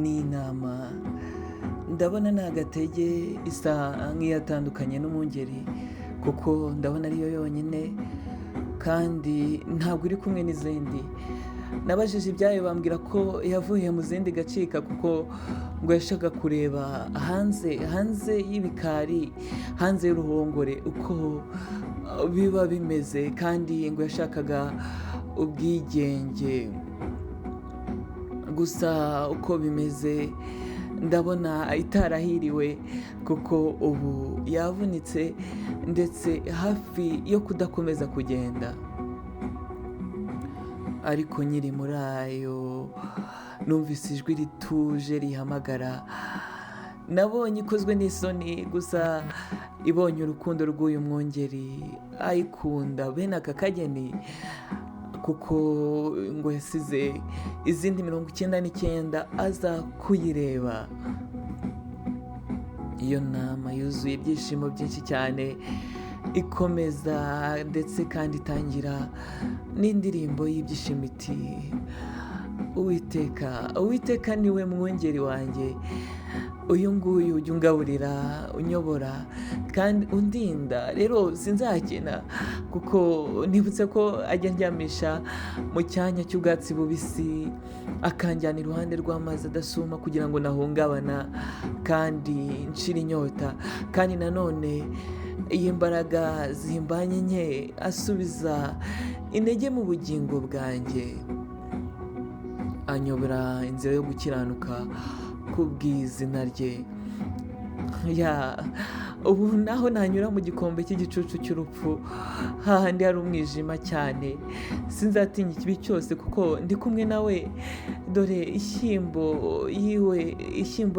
ni intama ndabona nta gatege isa nk'iyatandukanye n'umwungeri kuko ndabona ariyo yonyine kandi ntabwo iri kumwe n'izindi. Nabajije ibyayo bambwira ko yavuye mu zindi gacika kuko ngo yashaka kureba hanze y'ibikari, hanze y'uruhongore uko biba bimeze, kandi ngo yashakaga ubwigenge. Gusa uko bimeze ndabona itarahiriwe kuko ubu yavunitse ndetse hafi yo kudakomeza kugenda. Ariko nkiri muri ayo numvise ijwi rituje rihamagara. Nabonye ikozwe n'isoni gusa ibonye urukundo rw'uyu mwungeri ayikunda bene aka kageni, kuko ngo yasize izindi 99 aza kuyireba. Iyo nama yuzuye ibyishimo byinshi cyane, ikomeza ndetse kandi itangira n'indirimbo y'ibyishimo iti Uwiteka niwe mwungeri wanjye, uyu nguyu ujya ungaburira, unyobora kandi undinda. Rero sinzakena kuko nibutse ko ajya andyamisha mu cyanya cy'ubwatsi bubisi, akanjyana iruhande rw'amazi adasuma kugira ngo nahungabana kandi nshira inyota. Kandi nanone iyi mbaraga zimbanye nke asubiza intege mu bugingo bwanjye, anyobora inzira yo gukiranuka kubw'izina rye. Ubu naho nanyura mu gikombe cy'igicucu cy'urupfu, hahandi hari umwijima cyane, sinzatinya ikibi cyose kuko ndi kumwe nawe. Dore ishyimbo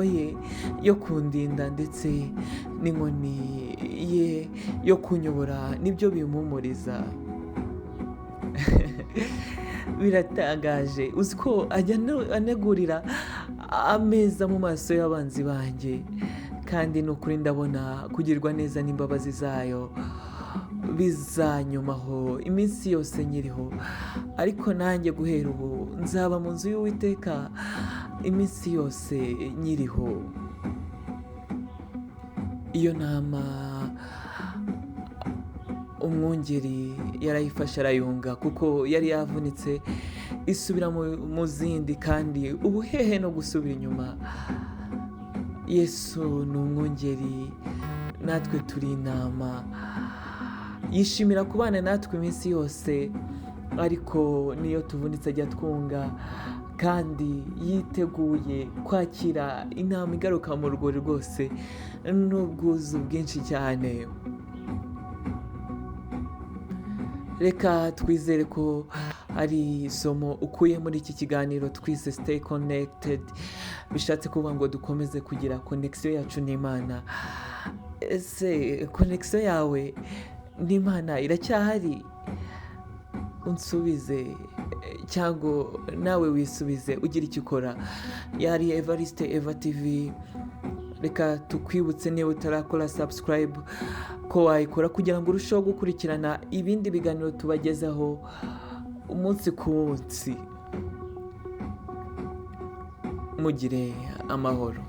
ye yo kundinda ndetse n'inkoni ye yo kunyobora nibyo bimpumuriza. Biratangaje, uzi ko ajya anegurira ameza mu maso y'abanzi banjye, kandi ni ukuri ndabona kugirwa neza n'imbabazi zayo bizanyumaho iminsi yose nkiriho. Ariko nanjye guhera ubu nzaba mu nzu y'Uwiteka iminsi yose nkiriho. Iyo ntama umwungeri yarayifashe arayunga kuko yari yavunitse, isubira mu zindi, kandi ubu hehe no gusubira inyuma. Yesu ni umwungeri, natwe turi intama. Yishimira kubana natwe iminsi yose, ariko niyo tuvunitse ajya twunga, kandi yiteguye kwakira intama igaruka mu rwuri rwose n'ubwuzu bwinshi cyane. Reka twizere ko ari isomo ukuye muri iki kiganiro twise Stay Connected, bishatse kuvuga ngo dukomeze kugira connection yacu n'Imana. Ese connection yawe n'Imana iracyahari? Unsubize cyangwa nawe wisubize ugira icyo ukora. Yari Evariste Eva TV. Reka tukwibutse niba utarakora subscribe ko wayikora kugira ngo urusheho gukurikirana ibindi biganiro tubagezaho umunsi ku munsi. Mugire amahoro.